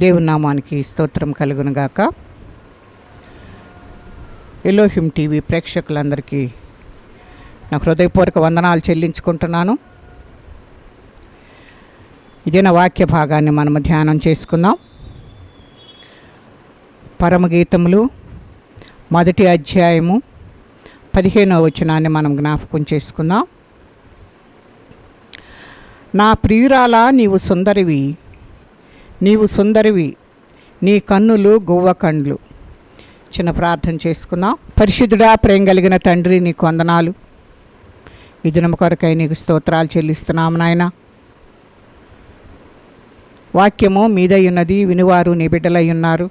దేవుని నామానికి స్తోత్రం కలుగునుగాక. ఎలోహిం టీవీ ప్రేక్షకులందరికీ నా హృదయపూర్వక వందనాలు చెల్లించుకుంటున్నాను. ఇదే నా వాక్య భాగాన్ని మనము ధ్యానం చేసుకుందాం. పరమగీతములు 1వ అధ్యాయము 15వ వచనాన్ని మనం జ్ఞాపకం చేసుకుందాం. నా ప్రియురాలా, నీవు సుందరివి, నీవు సుందరివి, నీ కన్నులు గువ్వ కండ్లు. చిన్న ప్రార్థన చేసుకుందాం. పరిశుద్ధుడా, ప్రేమ కలిగిన తండ్రి, నీకు వందనాలు. ఈ దినం కొరకై నీకు స్తోత్రాలు చెల్లిస్తున్నాము నాయన. వాక్యము మీదై ఉన్నది, వినివారు నీ బిడ్డలై ఉన్నారు.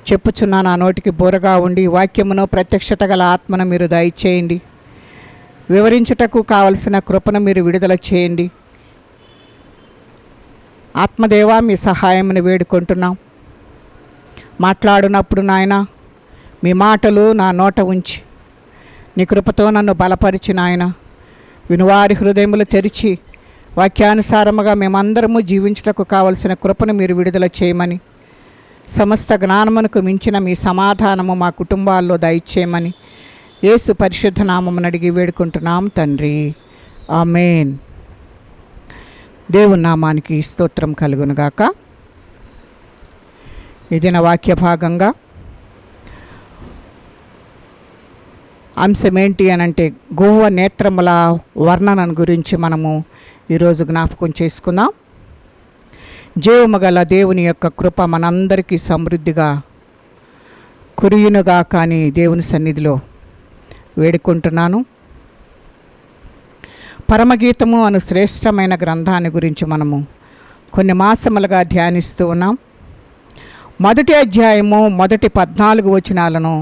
చెప్పుచున్నా నా నోటికి బోరగా ఉండి వాక్యమును ప్రత్యక్షత గల ఆత్మను మీరు దయచేయండి. వివరించుటకు కావలసిన కృపను మీరు విడుదల చేయండి. ఆత్మదేవా, మీ సహాయమును వేడుకుంటున్నాం. మాట్లాడినప్పుడు నాయన మీ మాటలు నా నోట ఉంచి నీ కృపతో నన్ను బలపరిచి నాయన, వినువారి హృదయములు తెరిచి వాక్యానుసారముగా మేమందరము జీవించుటకు కావలసిన కృపను మీరు విడుదల చేయమని, సమస్త జ్ఞానమునకు మించిన మీ సమాధానము మా కుటుంబాల్లో దయచేయమని యేసు పరిశుద్ధ నామమును అడిగి వేడుకుంటున్నాం తండ్రి, ఆమేన్. దేవుని నామానికి స్తోత్రం కలుగునుగాక. ఇది నా వాక్య భాగంగా అంశం ఏంటి అనంటే గువ్వ నేత్రముల వర్ణనను గురించి మనము ఈరోజు జ్ఞాపకం చేసుకుందాం. జీవము గల దేవుని యొక్క కృప మనందరికీ సమృద్ధిగా కురియునుగా కానీ దేవుని సన్నిధిలో వేడుకుంటున్నాను. పరమగీతము అను శ్రేష్టమైన గ్రంథాన్ని గురించి మనము కొన్ని మాసములుగా ధ్యానిస్తూ ఉన్నాం. 1వ అధ్యాయము మొదటి 14 వచనాలను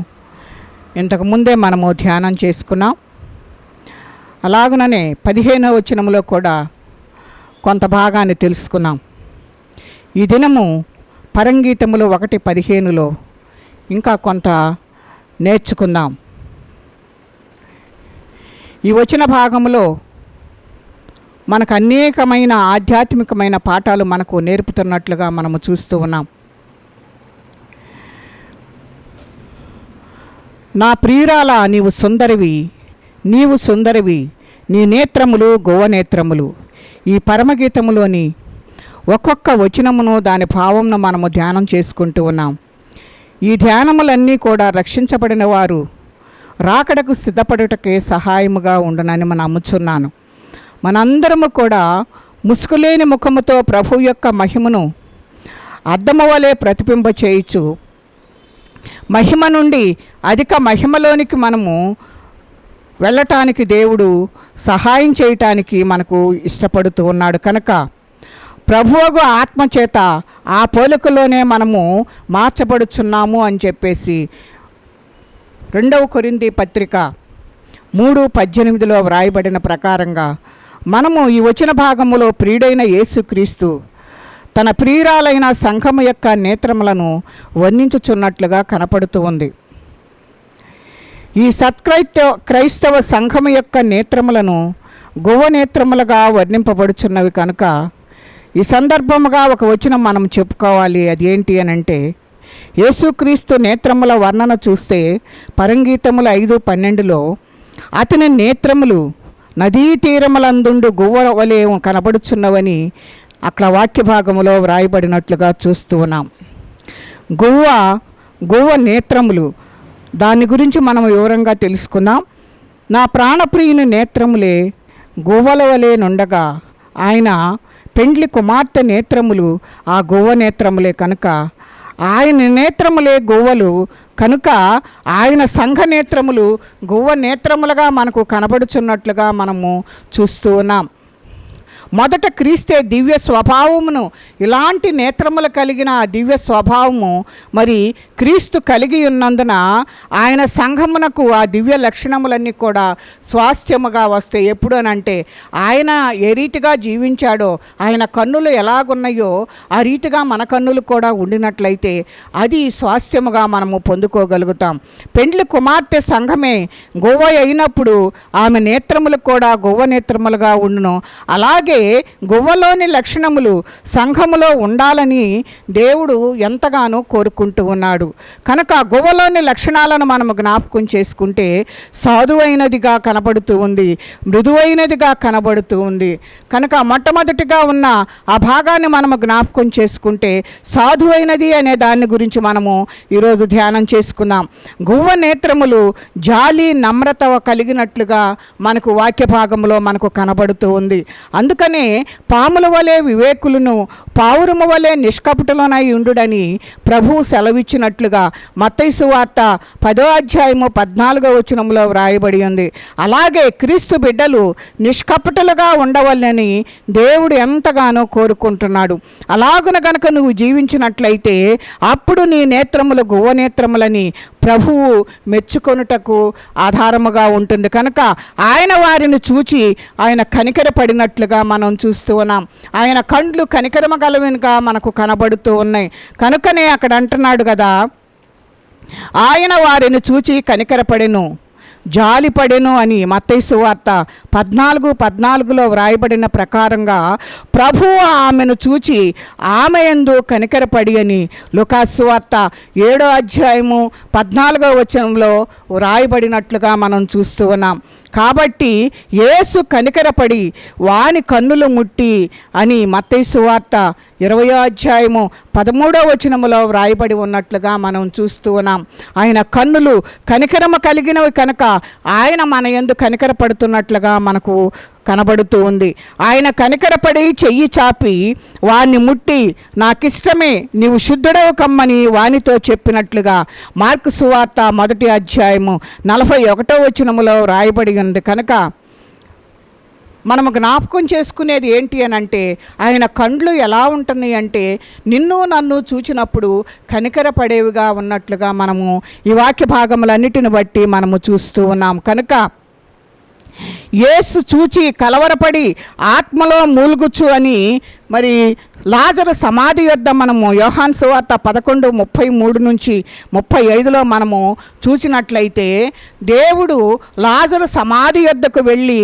ఇంతకుముందే మనము ధ్యానం చేసుకున్నాం. అలాగుననే 15వ వచనంలో కూడా కొంత భాగాన్ని తెలుసుకున్నాం. ఈ దినము పరంగీతములు 1:15లో ఇంకా కొంత నేర్చుకుందాం. ఈ వచన భాగంలో మనకు అనేకమైన ఆధ్యాత్మికమైన పాఠాలు మనకు నేర్పుతున్నట్లుగా మనము చూస్తూ ఉన్నాం. నా ప్రియురాలా, నీవు సుందరివి, నీవు సుందరివి, నీ నేత్రములు గోవ నేత్రములు. ఈ పరమగీతములోని ఒక్కొక్క వచనమును దాని భావంను మనము ధ్యానం చేసుకుంటూ ఉన్నాం. ఈ ధ్యానములన్నీ కూడా రక్షించబడిన వారు రాకడకు సిద్ధపడుటకే సహాయముగా ఉండునని మనం నమ్ముచున్నాను. మనందరము కూడా ముసుగులేని ముఖముతో ప్రభు యొక్క మహిమను అద్దము వలె ప్రతిబింబ చేయుచు మహిమ నుండి అధిక మహిమలోనికి మనము వెళ్ళటానికి దేవుడు సహాయం చేయటానికి మనకు ఇష్టపడుతూ ఉన్నాడు. కనుక ప్రభువుకు ఆత్మచేత ఆ పోలికలోనే మనము మార్చబడుచున్నాము అని చెప్పేసి 2వ కొరింథీ పత్రిక 3:18లో వ్రాయబడిన ప్రకారంగా మనము ఈ వచన భాగములో ప్రియుడైన యేసుక్రీస్తు తన ప్రియురాలైన సంఘము యొక్క నేత్రములను వర్ణించుచున్నట్లుగా కనపడుతూ ఉంది. ఈ క్రైస్తవ సంఘము యొక్క నేత్రములను గువ్వ నేత్రములుగా వర్ణింపబడుచున్నవి. కనుక ఈ సందర్భముగా ఒక వచనం మనం చెప్పుకోవాలి. అది ఏంటి అని అంటే, యేసుక్రీస్తు నేత్రముల వర్ణన చూస్తే పరంగీతములు 5:12లో అతని నేత్రములు నదీ తీరములందుండు గువ్వ వలె కనబడుచున్నవని అక్కడ వాక్య భాగములో వ్రాయబడినట్లుగా చూస్తూ ఉన్నాం. గువ్వ నేత్రములు, దాని గురించి మనం వివరంగా తెలుసుకుందాం. నా ప్రాణప్రియుని నేత్రములే గువ్వల వలె నుండగా ఆయన పెండ్లి కుమార్తె నేత్రములు ఆ గువ్వ నేత్రములే. కనుక ఆయన నేత్రములే గువ్వలు, కనుక ఆయన సంఘ నేత్రములు గువ్వ నేత్రములుగా మనకు కనబడుచున్నట్లుగా మనము చూస్తూ ఉన్నాం. మొదట క్రీస్తే దివ్య స్వభావమును, ఇలాంటి నేత్రములు కలిగిన ఆ దివ్య స్వభావము మరి క్రీస్తు కలిగి ఉన్నందున ఆయన సంఘమునకు ఆ దివ్య లక్షణములన్నీ కూడా స్వాస్థ్యముగా వస్తాయి. ఎప్పుడు అనంటే ఆయన ఏ రీతిగా జీవించాడో, ఆయన కన్నులు ఎలాగున్నాయో ఆ రీతిగా మన కన్నులు కూడా ఉండినట్లయితే అది స్వాస్థ్యముగా మనము పొందుకోగలుగుతాం. పెండ్లి కుమార్తె సంఘమే గువ్వ అయినప్పుడు ఆమె నేత్రములు కూడా గువ్వ నేత్రములుగా ఉండును. అలాగే గువ్వలోని లక్షణములు సంఘములో ఉండాలని దేవుడు ఎంతగానో కోరుకుంటూ ఉన్నాడు. కనుక గువ్వలోని లక్షణాలను మనము జ్ఞాపకం చేసుకుంటే సాధువైనదిగా కనబడుతూ ఉంది, మృదువైనదిగా కనబడుతూ ఉంది. కనుక మొట్టమొదటిగా ఉన్న ఆ భాగాన్ని మనము జ్ఞాపకం చేసుకుంటే సాధువైనది అనే దాని గురించి మనము ఈరోజు ధ్యానం చేసుకున్నాం. గువ్వ నేత్రములు జాలి నమ్రత కలిగినట్లుగా మనకు వాక్య భాగంలో మనకు కనబడుతూ ఉంది. అందుకనే పాముల వలె వివేకులను పావురము వలె నిష్కపటులనై ఉండుడని ప్రభువు సెలవిచ్చినట్లుగా మత్తయి సువార్త 10వ అధ్యాయము 14వ వచనంలో వ్రాయబడి ఉంది. అలాగే క్రీస్తు బిడ్డలు నిష్కపటులుగా ఉండవలని దేవుడు ఎంతగానో కోరుకుంటున్నాడు. అలాగున గనుక నువ్వు జీవించినట్లయితే అప్పుడు నీ నేత్రములు గువ్వ నేత్రములని ప్రభువు మెచ్చుకొనుటకు ఆధారముగా ఉంటుంది. కనుక ఆయన వారిని చూచి ఆయన కనికరపడినట్లుగా మనం చూస్తూ ఉన్నాం. ఆయన కండ్లు కనికరమ గలవిగా మనకు కనబడుతూ ఉన్నాయి. కనుకనే అక్కడ అంటున్నాడు కదా, ఆయన వారిని చూచి కనికరపడెను, జాలిపడెను అని మత్తయి సువార్త 14:14లో వ్రాయబడిన ప్రకారంగా ప్రభువు ఆమెను చూచి ఆమె యందు కనికరపడి అని లూకాసు సువార్త 7వ అధ్యాయము 14వ వచనంలో వ్రాయబడినట్లుగా మనం చూస్తూ ఉన్నాం. కాబట్టి యేసు కనికరపడి వాని కన్నులు ముట్టి అని మత్తయి సువార్త 20వ అధ్యాయము 13వ వచనములో వ్రాయబడి ఉన్నట్లుగా మనం చూస్తూ ఉన్నాం. ఆయన కన్నులు కనికరమ కలిగినవి కనుక ఆయన మన యందు కనికరపడుతున్నట్లుగా మనకు కనబడుతూ ఉంది. ఆయన కనికరపడి చెయ్యి చాపి వాణ్ణి ముట్టి నాకిష్టమే నీవు శుద్ధుడవు కమ్మని వానితో చెప్పినట్లుగా మార్కు సువార్త 1వ అధ్యాయము 41వ వచనములో వ్రాయబడి ఉంది. కనుక మనము జ్ఞాపకం చేసుకునేది ఏంటి అని అంటే ఆయన కండ్లు ఎలా ఉంటున్నాయి అంటే నిన్ను నన్ను చూచినప్పుడు కనికరపడేవిగా ఉన్నట్లుగా మనము ఈ వాక్య భాగములన్నిటిని బట్టి మనము చూస్తూ ఉన్నాం. కనుక యేసు చూచి కలవరపడి ఆత్మలో మూలుగుచ్చు అని మరి లాజరు సమాధి యొద్ద మనము యోహాను సువార్త 11:33 నుంచి 35లో మనము చూసినట్లయితే దేవుడు లాజరు సమాధి యొద్దకు వెళ్ళి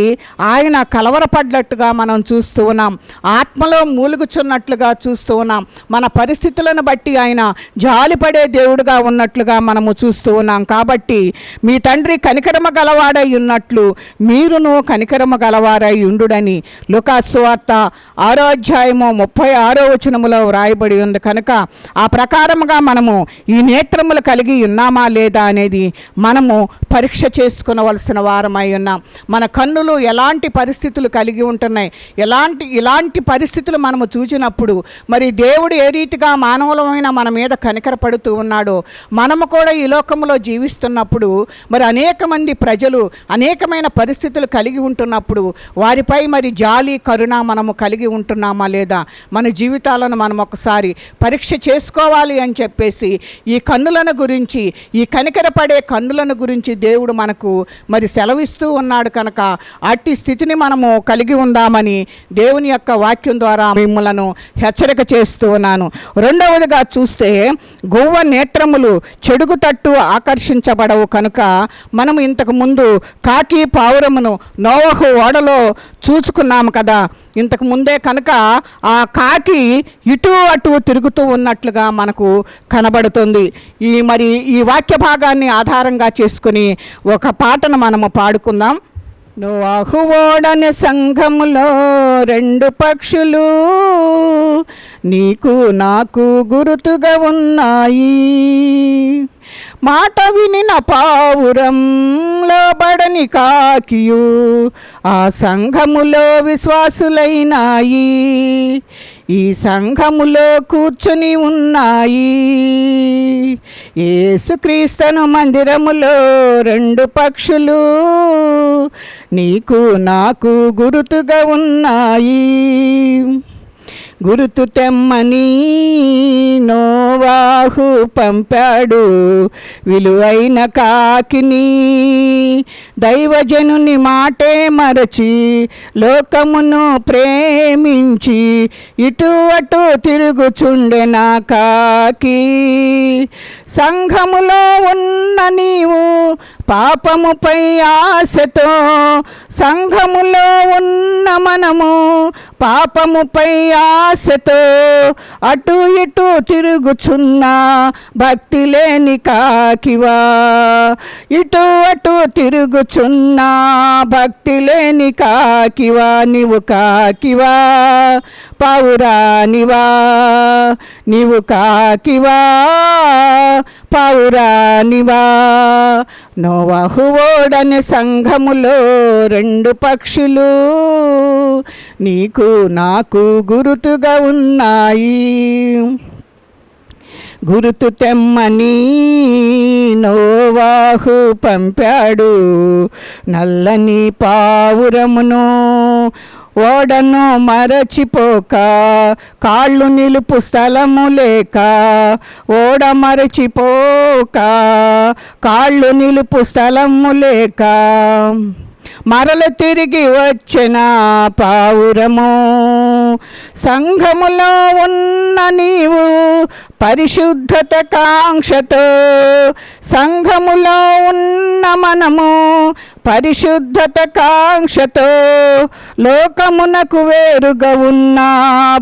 ఆయన కలవరపడ్డట్టుగా మనం చూస్తూ ఉన్నాం. ఆత్మలో మూలుగుచున్నట్లుగా చూస్తూ ఉన్నాం. మన పరిస్థితులను బట్టి ఆయన జాలిపడే దేవుడుగా ఉన్నట్లుగా మనము చూస్తూ ఉన్నాం. కాబట్టి మీ తండ్రి కనికరమ గలవాడై ఉన్నట్లు మీరును కనికరమ గలవారై ఉండుడని లూకాసు సువార్త 6వ అధ్యాయము 36వ వచనములో వ్రాయబడి ఉంది. కనుక ఆ ప్రకారముగా మనము ఈ నేత్రములు కలిగి ఉన్నామా లేదా అనేది మనము పరీక్ష చేసుకునవలసిన వారమై ఉన్నాం. మన కన్నులు ఎలాంటి పరిస్థితులు కలిగి ఉంటున్నాయి, ఇలాంటి పరిస్థితులు మనము చూసినప్పుడు మరి దేవుడు ఏ రీతిగా మానవులమైన మన మీద కనికరపడుతూ ఉన్నాడో మనము కూడా ఈ లోకంలో జీవిస్తున్నప్పుడు మరి అనేక మంది ప్రజలు అనేకమైన పరిస్థితులు కలిగి ఉంటున్నప్పుడు వారిపై మరి జాలి కరుణ మనము కలిగి ఉంటున్నామా లేదా మన జీవితాలను మనం ఒకసారి పరీక్ష చేసుకోవాలి అని చెప్పేసి ఈ కన్నులను గురించి ఈ కనికరపడే కన్నులను గురించి దేవుడు మనకు మరి సెలవిస్తూ ఉన్నాడు. కనుక అట్టి స్థితిని మనము కలిగి ఉందామని దేవుని యొక్క వాక్యం ద్వారా మిమ్మలను హెచ్చరిక చేస్తూ ఉన్నాను. రెండవదిగా చూస్తే గువ్వ నేత్రములు చెడుగు తట్టు ఆకర్షించబడవు. కనుక మనము ఇంతకు ముందు కాకి పావురమును నోవహు ఓడలో చూసుకున్నాము కదా ఇంతకు ముందే. కనుక ఆ కాకి ఇటు అటు తిరుగుతూ ఉన్నట్లుగా మనకు కనబడుతుంది. ఈ వాక్య భాగాన్ని ఆధారంగా చేసుకుని ఒక పాటను మనము పాడుకుందాం. నోవహు ఓడనే సంఘములో 2 పక్షులు నీకు నాకు గురుతుగా ఉన్నాయి. మాట వినిన పావురంలో బడని కాకియు ఆ సంఘములో విశ్వాసులైనాయి. ఈ సంఘములో కూర్చుని ఉన్నాయి. యేసుక్రీస్తును మందిరములో 2 పక్షులు నీకు నాకు గురుతుగా ఉన్నాయి. గురుతు తెమ్మని నోవాహు పంపాడు విలువైన కాకిని. దైవజనుని మాటే మరచి లోకమును ప్రేమించి ఇటు అటు తిరుగుచుండెనా కాకి. సంఘములో ఉన్న నీవు పాపముపై ఆశతో సంఘములో ఉన్న మనము పాపముపై ఆశతో అటు ఇటు తిరుగుచున్నా భక్తి లేని కాకివా, ఇటు అటు తిరుగుచున్నా భక్తి లేని కాకివా, నీవు కాకివా పావురానివా, నీవు కాకివా పావురానివా. నోవాహు ఓడని సంఘములో 2 పక్షులు నీకు నాకు గురుతుగా ఉన్నాయి. గురుతు తెమ్మని నోవాహు పంపాడు నల్లని పావురమును. ఓడను మరచిపోక కాళ్ళు నిలుపు స్థలము లేక, ఓడ మరచిపోక కాళ్ళు నిలుపు స్థలము లేక మరలు తిరిగి వచ్చిన పావురము. సంఘములో ఉన్న నీవు పరిశుద్ధత కాంక్షతో, సంఘములో ఉన్న మనము పరిశుద్ధత కాంక్షతో లోకమునకు వేరుగా ఉన్న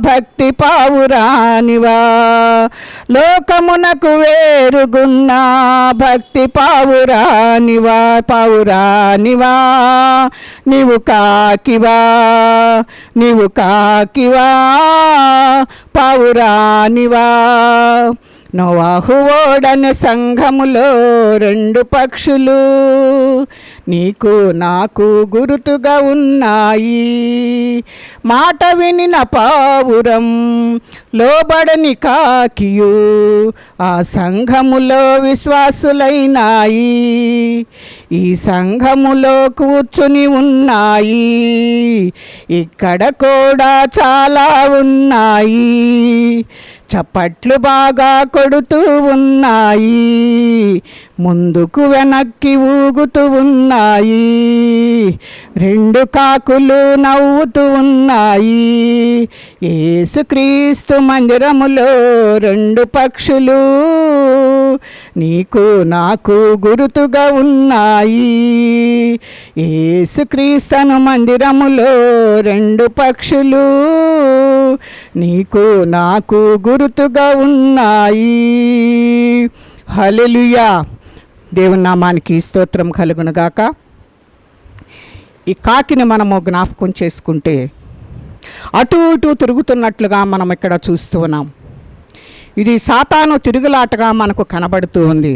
భక్తి పావురానివా, లోకమునకు వేరుగున్న భక్తి పావురానివా, పావురానివా నీవు కాకివా, నీవు కాకివా పావురానివా. నోవాహు ఓడని సంఘములో 2 పక్షులు నీకు నాకు గురుతుగా ఉన్నాయి. మాట వినిన పావురం లోబడని కాకియు ఆ సంఘములో విశ్వాసులైనాయి. ఈ సంఘములో కూర్చుని ఉన్నాయి, ఇక్కడ కూడా చాలా ఉన్నాయి. చప్పట్లు బాగా కొడుతూ ఉన్నాయి, ముందుకు వెనక్కి ఊగుతూ ఉన్నాయి. 2 కాకులు నవ్వుతూ ఉన్నాయి. యేసుక్రీస్తు మందిరములో 2 పక్షులు నీకు నాకు గురుతుగా ఉన్నాయి. యేసుక్రీస్తు మందిరములో 2 పక్షులు నీకు నాకు గురుతుగా ఉన్నాయి. హల్లెలూయా. దేవుని నామానికి స్తోత్రం కలుగునుగాక. ఈ కాకిని మనము జ్ఞాపకం చేసుకుంటే అటు ఇటు తిరుగుతున్నట్లుగా మనం ఇక్కడ చూస్తూ ఉన్నాం. ఇది సాతాను తిరుగులాటగా మనకు కనబడుతూ ఉంది.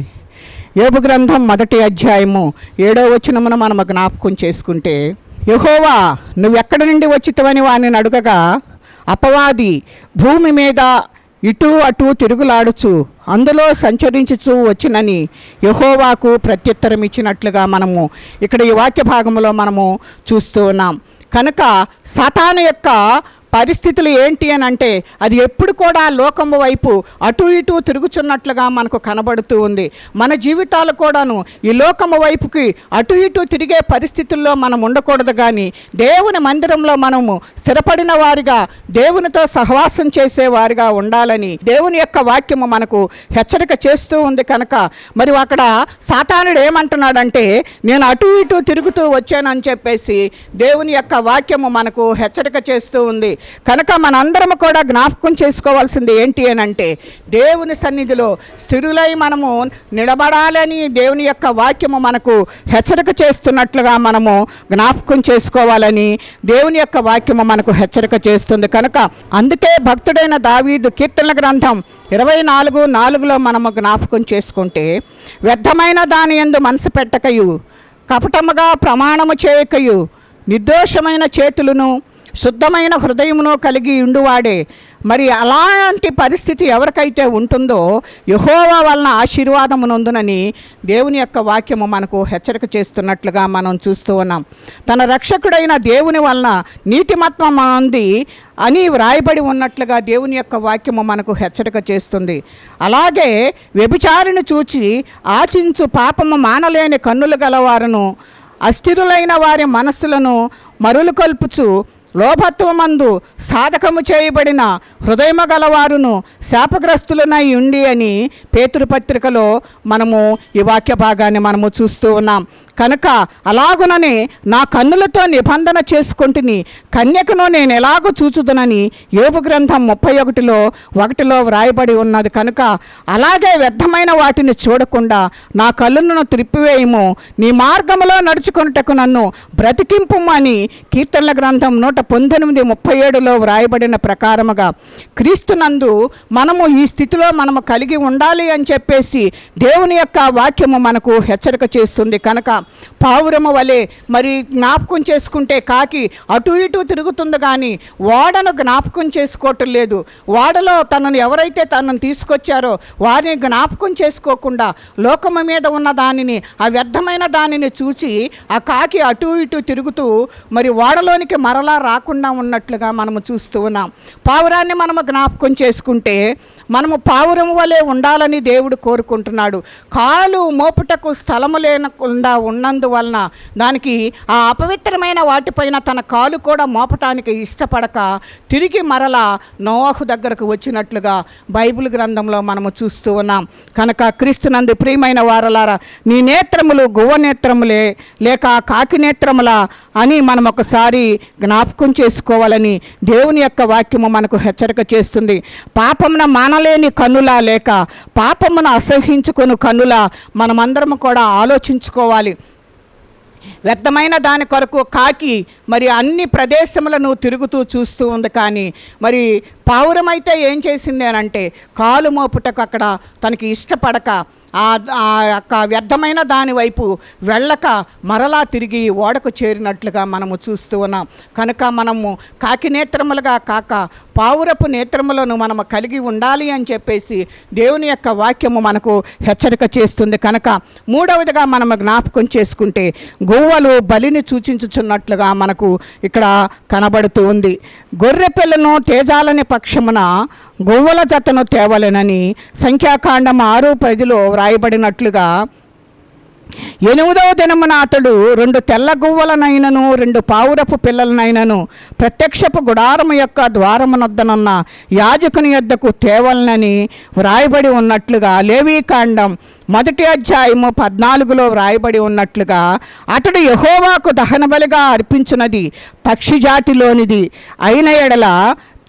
యోబు గ్రంథం 1వ అధ్యాయము 7వ వచనమున మనం జ్ఞాపకం చేసుకుంటే, యెహోవా నువ్వెక్కడి నుండి వచ్చితవని వానిని అడుగగా అపవాది భూమి మీద ఇటు అటు తిరుగులాడుచు అందులో సంచరించుచూ వచ్చినని యెహోవాకు ప్రత్యుత్తరం ఇచ్చినట్లుగా మనము ఇక్కడ ఈ వాక్య భాగంలో మనము చూస్తూ ఉన్నాం. కనుక సాతాను యొక్క పరిస్థితులు ఏంటి అని అంటే అది ఎప్పుడు కూడా లోకము వైపు అటు ఇటు తిరుగుచున్నట్లుగా మనకు కనబడుతూ ఉంది. మన జీవితాలు కూడాను ఈ లోకము వైపుకి అటు ఇటు తిరిగే పరిస్థితుల్లో మనం ఉండకూడదు, కానీ దేవుని మందిరంలో మనము స్థిరపడిన వారిగా దేవునితో సహవాసం చేసేవారిగా ఉండాలని దేవుని యొక్క వాక్యము మనకు హెచ్చరిక చేస్తూ ఉంది. కనుక మరి అక్కడ సాతానుడు ఏమంటున్నాడంటే, నేను అటు ఇటు తిరుగుతూ వచ్చానని చెప్పేసి దేవుని యొక్క వాక్యము మనకు హెచ్చరిక చేస్తూ ఉంది. కనుక మనందరము కూడా జ్ఞాపకం చేసుకోవాల్సింది ఏంటి అని అంటే, దేవుని సన్నిధిలో స్థిరులై మనము నిలబడాలని దేవుని యొక్క వాక్యము మనకు హెచ్చరిక చేస్తున్నట్లుగా మనము జ్ఞాపకం చేసుకోవాలని దేవుని యొక్క వాక్యము మనకు హెచ్చరిక చేస్తుంది. కనుక అందుకే భక్తుడైన దావీదు కీర్తనల గ్రంథం 24:4లో మనము జ్ఞాపకం చేసుకుంటే, వ్యర్థమైన దాని యందు మనసు పెట్టకయు కపటముగా ప్రమాణము చేయకయు నిర్దోషమైన చేతులను శుద్ధమైన హృదయమును కలిగి ఉండువాడే. మరి అలాంటి పరిస్థితి ఎవరికైతే ఉంటుందో యెహోవా వలన ఆశీర్వాదమునందునని దేవుని యొక్క వాక్యము మనకు హెచ్చరిక చేస్తున్నట్లుగా మనం చూస్తూ ఉన్నాం. తన రక్షకుడైన దేవుని వలన నీతిమత్వం అంది అని వ్రాయబడి ఉన్నట్లుగా దేవుని యొక్క వాక్యము మనకు హెచ్చరిక చేస్తుంది. అలాగే వ్యభిచారిని చూచి ఆచించు పాపము మానలేని కన్నులు గలవారును అస్థిరులైన వారి మనస్సులను మరులు కొల్పుచు లోభత్వమందు సాధకము చేయబడిన హృదయము గలవారును శాపగ్రస్తులనై ఉండి అని పేతురు పత్రికలో మనము ఈ వాక్య భాగాన్ని మనము చూస్తూ ఉన్నాం. కనుక అలాగుననే నా కన్నులతో నిబంధన చేసుకుంటుని కన్యకను నేను ఎలాగూ చూచుదునని యోబు గ్రంథం 31:1 వ్రాయబడి ఉన్నది. కనుక అలాగే వ్యర్థమైన వాటిని చూడకుండా నా కళ్ళను త్రిప్పివేయము, నీ మార్గములో నడుచుకొనుటకు నన్ను బ్రతికింపుము అని కీర్తనల గ్రంథం 119:37 వ్రాయబడిన ప్రకారముగా క్రీస్తునందు మనము ఈ స్థితిలో మనము కలిగి ఉండాలి అని చెప్పేసి దేవుని యొక్క వాక్యము మనకు హెచ్చరిక చేస్తుంది. కనుక పావురము వలె మరి జ్ఞాపకం చేసుకుంటే కాకి అటు ఇటు తిరుగుతుంది, కానీ ఓడను జ్ఞాపకం చేసుకోవటం లేదు. ఓడలో తనను ఎవరైతే తనను తీసుకొచ్చారో వారిని జ్ఞాపకం చేసుకోకుండా లోకము మీద ఉన్న దానిని, ఆ వ్యర్థమైన దానిని చూసి ఆ కాకి అటు ఇటు తిరుగుతూ మరి ఓడలోనికి మరలా రాకుండా ఉన్నట్లుగా మనము చూస్తూ ఉన్నాం. పావురాన్ని మనము జ్ఞాపకం చేసుకుంటే మనము పావురము వలె ఉండాలని దేవుడు కోరుకుంటున్నాడు. కాలు మోపుటకు స్థలము లేకుండా ఉన్నందువలన దానికి ఆ అపవిత్రమైన వాటిపైన తన కాలు కూడా మోపటానికి ఇష్టపడక తిరిగి మరలా నోవహు దగ్గరకు వచ్చినట్లుగా బైబిల్ గ్రంథంలో మనము చూస్తూ ఉన్నాం. కనుక క్రీస్తునందు ప్రియమైన వారలారా, నీ నేత్రములు గువ్వ నేత్రములే లేక కాకి నేత్రములా అని మనం ఒకసారి జ్ఞాపకం చేసుకోవాలని దేవుని యొక్క వాక్యము మనకు హెచ్చరిక చేస్తుంది. పాపమున మానలేని కన్నులా లేక పాపమును అసహించుకొని కన్నులా మనమందరము కూడా ఆలోచించుకోవాలి. వ్యర్థమైన దాని కొరకు కాకి మరి అన్ని ప్రదేశములను తిరుగుతూ చూస్తూ ఉంది, కానీ మరి పావురమైతే ఏం చేసింది అని అంటే కాలు మోపుటకు అక్కడ తనకి ఇష్టపడక ఆ యొక్క వ్యర్థమైన దాని వైపు వెళ్ళక మరలా తిరిగి ఓడకు చేరినట్లుగా మనము చూస్తూ ఉన్నాం. కనుక మనము కాకి నేత్రములుగా కాక పావురపు నేత్రములను మనము కలిగి ఉండాలి అని చెప్పేసి దేవుని యొక్క వాక్యము మనకు హెచ్చరిక చేస్తుంది. కనుక మూడవదిగా మనము జ్ఞాపకం చేసుకుంటే గువ్వలు బలిని సూచించుచున్నట్లుగా మనకు ఇక్కడ కనబడుతూ ఉంది. గొర్రె పిల్లను తేజాలని పక్షమున గువ్వల జతను తేవలెనని సంఖ్యాకాండం 6:10 వ్రాయబడినట్లుగా 8వ దినమున అతడు 2 తెల్ల గువ్వలనైనను 2 పావురపు పిల్లలనైనను ప్రత్యక్షపు గుడారము యొక్క ద్వారమునొద్దనున్న యాజకుని యొద్దకు తేవలనని వ్రాయబడి ఉన్నట్లుగా లేవీకాండం 1:14 వ్రాయబడి ఉన్నట్లుగా అతడు యెహోవాకు దహనబలిగా అర్పించున్నది పక్షిజాతిలోనిది అయిన ఎడల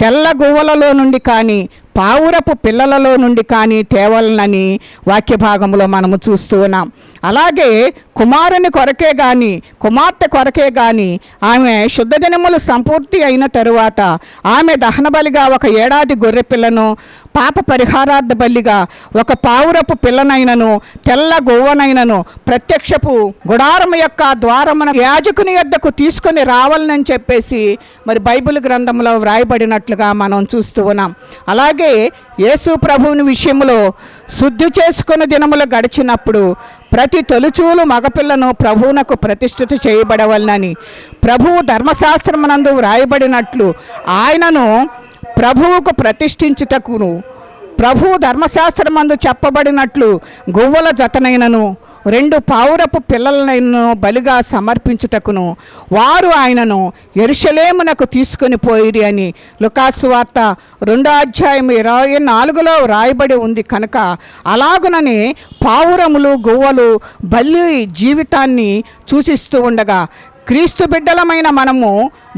తెల్ల గువ్వలలో నుండి కానీ పావురపు పిల్లలలో నుండి కానీ తేవలనని వాక్య భాగంలో మనము చూస్తూ ఉన్నాం. అలాగే కుమారుని కొరకే కానీ కుమార్తె కొరకే కానీ ఆమె శుద్ధ దినములు సంపూర్తి అయిన తరువాత ఆమె దహన బలిగా 1 ఏడాది గొర్రె పిల్లను, పాప పరిహారార్థ బలిగా 1 పావురపు పిల్లనైనను తెల్ల గువ్వనైనను ప్రత్యక్షపు గుడారము యొక్క ద్వారమున యాజకుని యొద్దకు తీసుకొని రావాలని చెప్పేసి మరి బైబిల్ గ్రంథంలో వ్రాయబడినట్లుగా మనం చూస్తూ ఉన్నాం. అలాగే యేసు ప్రభువుని విషయంలో శుద్ధి చేసుకున్న దినములు గడిచినప్పుడు ప్రతి తొలిచూలు మగపిల్లను ప్రభువునకు ప్రతిష్ఠిత చేయబడవలనని ప్రభువు ధర్మశాస్త్రమునందు వ్రాయబడినట్లు ఆయనను ప్రభువుకు ప్రతిష్ఠించుటకును ప్రభువు ధర్మశాస్త్రమందు చెప్పబడినట్లు గువ్వల జతనైనను 2 పావురపు పిల్లలనైనను బలిగా సమర్పించుటకును వారు ఆయనను యెరూషలేమునకు తీసుకొని పోయిరి అని లూకాసు వార్త 2:24 వ్రాయబడి ఉంది. కనుక అలాగుననే పావురములు గువ్వలు బలి జీవితాన్ని సూచిస్తూ ఉండగా క్రీస్తు బిడ్డలమైన మనము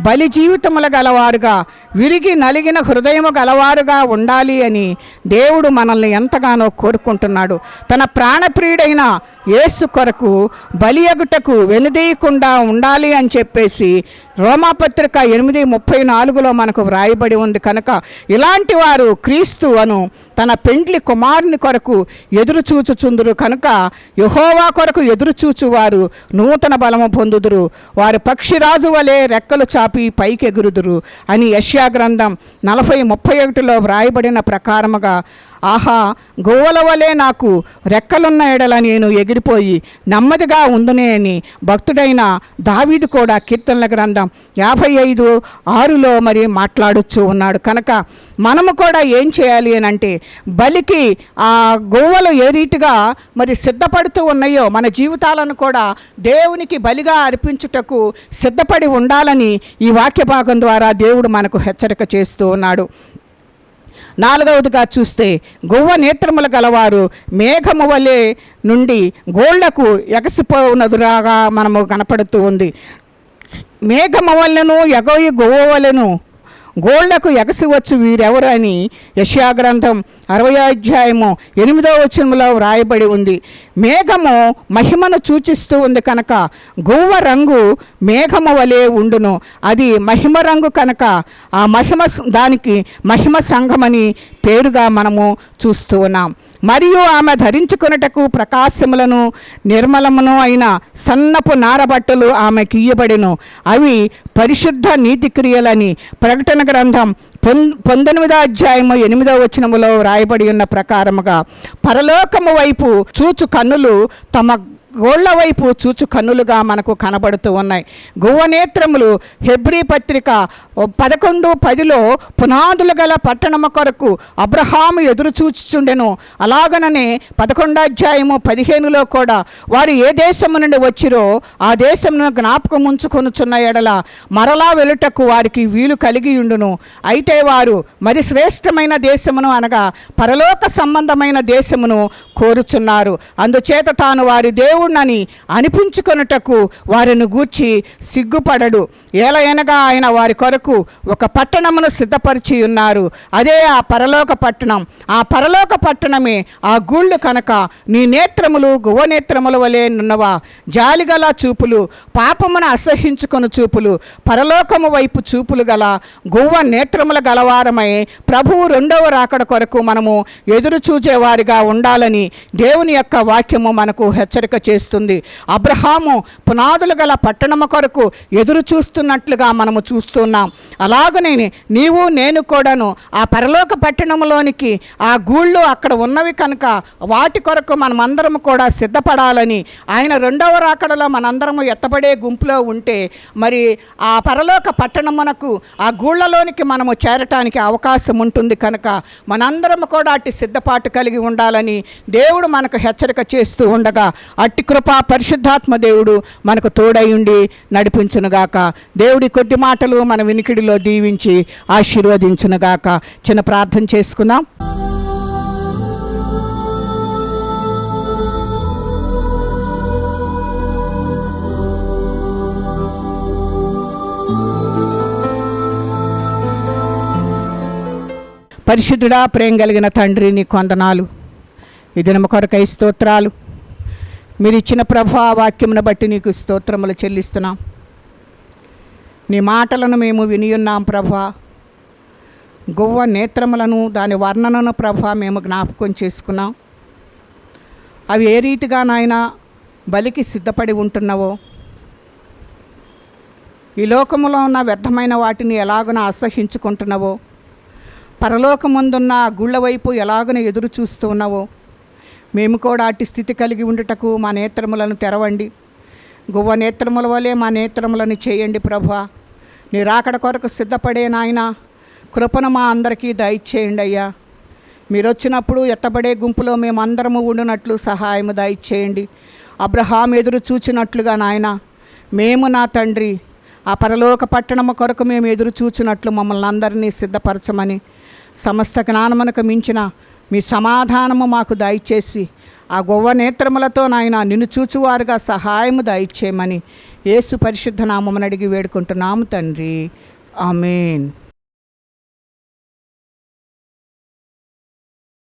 బలి జీవితముల గలవారుగా విరిగి నలిగిన హృదయము గలవారుగా ఉండాలి అని దేవుడు మనల్ని ఎంతగానో కోరుకుంటున్నాడు. తన ప్రాణప్రియుడైన యేసు కొరకు బలియగుటకు వెనుదీయకుండా ఉండాలి అని చెప్పేసి రోమాపత్రిక 8:34 మనకు వ్రాయబడి ఉంది. కనుక ఇలాంటి వారు క్రీస్తు అను తన పెండ్లి కుమారుని కొరకు ఎదురు చూచుచుందురు. కనుక యెహోవా కొరకు ఎదురు చూచువారు నూతన బలము పొందుదురు, వారి పక్షిరాజు వలె రెక్కలు చాపి పైకెగురుదురు అని యెషయా గ్రంథం 40:31 వ్రాయబడిన ప్రకారముగా ఆహా, గువ్వల వలె నాకు రెక్కలున్న ఎడల నేను ఎగిరిపోయి నెమ్మదిగా ఉందునే అని భక్తుడైన దావీదు కూడా కీర్తనల గ్రంథం 55:6 మరి మాట్లాడుచూ ఉన్నాడు. కనుక మనము కూడా ఏం చేయాలి అని అంటే బలికి ఆ గువ్వలు ఏ రీతిగా మరి సిద్ధపడుతూ ఉన్నాయో మన జీవితాలను కూడా దేవునికి బలిగా అర్పించుటకు సిద్ధపడి ఉండాలని ఈ వాక్య భాగం ద్వారా దేవుడు మనకు హెచ్చరిక చేస్తూ ఉన్నాడు. 4వదిగా చూస్తే, గువ్వ నేత్రములు గలవారు మేఘము వలె నుండి గోళ్లకు ఎగసిపోవునదురాగా మనము కనపడుతూ ఉంది. మేఘము వలెను ఎగయి గువ్వ వలెను గోళ్లకు ఎగసివచ్చు వీరెవరు అని యెషయా గ్రంథం 60:8 వ్రాయబడి ఉంది. మేఘము మహిమను సూచిస్తూ ఉంది కనుక గువ్వ రంగు మేఘము వలె ఉండును. అది మహిమ రంగు కనుక ఆ దానికి మహిమ సంఘమని పేరుగా మనము చూస్తూ ఉన్నాం. మరియు ఆమె ధరించుకొనుటకు ప్రకాశములను నిర్మలమును అయిన సన్నపు నారబట్టలు ఆమెకి ఇయ్యబడెను. అవి పరిశుద్ధ నీతి క్రియలని ప్రకటన గ్రంథం 19:8 వ్రాయబడి ఉన్న ప్రకారముగా పరలోకము వైపు చూచు కన్నులు తమ గోళ్ల వైపు చూచు కన్నులుగా మనకు కనబడుతూ ఉన్నాయి. గువ్వనేత్రములు హెబ్రీ పత్రిక 11:10 పునాదులు గల పట్టణము కొరకు అబ్రహాము ఎదురు చూచుచుండెను. అలాగననే 11:15 కూడా వారు ఏ దేశము నుండి వచ్చిరో ఆ దేశమును జ్ఞాపకం ఉంచుకొనుచున్న ఎడల మరలా వెలుటకు వారికి వీలు కలిగి ఉండును. అయితే వారు మరి శ్రేష్టమైన దేశమును అనగా పరలోక సంబంధమైన దేశమును కోరుచున్నారు. అందుచేత తాను వారి దేవుణ్ణని అనిపించుకొనుటకు వారిని గూర్చి సిగ్గుపడడు. ఏలయనగా ఆయన వారి కొరకు ఒక పట్టణమును సిద్ధపరిచి ఉన్నారు. అదే ఆ పరలోక పట్టణం. ఆ పరలోక పట్టణమే ఆ గూళ్ళు కనుక నీ నేత్రములు గువ్వ నేత్రముల వలె నున్నవా? జాలిగల చూపులు, పాపమును అసహించుకొను చూపులు, పరలోకము వైపు చూపులు గల గువ్వ నేత్రముల గలవారమై ప్రభువు 2వ రాకడ కొరకు మనము ఎదురు చూచేవారిగా ఉండాలని దేవుని యొక్క వాక్యము మనకు హెచ్చరిక చేస్తుంది. అబ్రహాము పునాదులు గల పట్టణము కొరకు ఎదురు చూస్తున్నట్లుగా మనము చూస్తున్నాం. అలాగనే నీవు నేను కూడాను ఆ పరలోక పట్టణంలోనికి ఆ గూళ్ళు అక్కడ ఉన్నవి కనుక వాటి కొరకు మనమందరము కూడా సిద్ధపడాలని, ఆయన 2వ రాకడలో మనందరము ఎత్తబడే గుంపులో ఉంటే మరి ఆ పరలోక పట్టణమునకు ఆ గూళ్ళలోనికి మనము చేరటానికి అవకాశం ఉంటుంది కనుక మనందరము కూడా అట్టి సిద్ధపాటు కలిగి ఉండాలని దేవుడు మనకు హెచ్చరిక చేస్తూ ఉండగా అట్టి కృపా పరిశుద్ధాత్మ దేవుడు మనకు తోడై ఉండి నడిపించునుగాక. దేవుడి కొద్ది మాటలు మన వినికిడిలో దీవించి ఆశీర్వదించునుగాక. చిన్న ప్రార్థన చేసుకుందాం. పరిశుద్ధుడా, ప్రేమ కలిగిన తండ్రి, నీకు వందనాలు. ఈ దినము కొరకై స్తోత్రాలు. మీరు ఇచ్చిన ప్రభా వాక్యమును బట్టి నీకు స్తోత్రములు చెల్లిస్తున్నాం. నీ మాటలను మేము వినియున్నాం ప్రభా. గువ్వ నేత్రములను దాని వర్ణనను ప్రభా మేము జ్ఞాపకం చేసుకున్నాం. అవి ఏ రీతిగా నాయన బలికి సిద్ధపడి ఉంటున్నావో, ఈ లోకములో ఉన్న వ్యర్థమైన వాటిని ఎలాగున అసహించుకుంటున్నావో, పరలోకముందున్న గుళ్ళ వైపు ఎలాగున ఎదురు చూస్తూ ఉన్నావో, మేము కూడా అట్టి స్థితి కలిగి ఉండుటకు మా నేత్రములను తెరవండి. గువ్వ నేత్రముల వలె మా నేత్రములను చేయండి ప్రభా. నీ రాకడ కొరకు సిద్ధపడే నాయన కృపను మా అందరికీ దయచేయండి అయ్యా. మీరు వచ్చినప్పుడు ఎత్తబడే గుంపులో మేమందరము ఉండునట్లు సహాయము దయచేయండి. అబ్రహాము ఎదురు చూచినట్లుగా నాయన మేము నా తండ్రి ఆ పరలోక పట్టణము కొరకు మేము ఎదురు చూచినట్లు మమ్మల్ని అందరినీ సిద్ధపరచమని, సమస్త జ్ఞానమునకు మించిన మీ సమాధానము మాకు దయచేసి ఆ గువ్వ నేత్రములతో నాయన నిన్ను చూచువారుగా సహాయము దయచేయమని యేసు పరిశుద్ధ నామమును అడిగి వేడుకుంటున్నాము తండ్రి. ఆమేన్.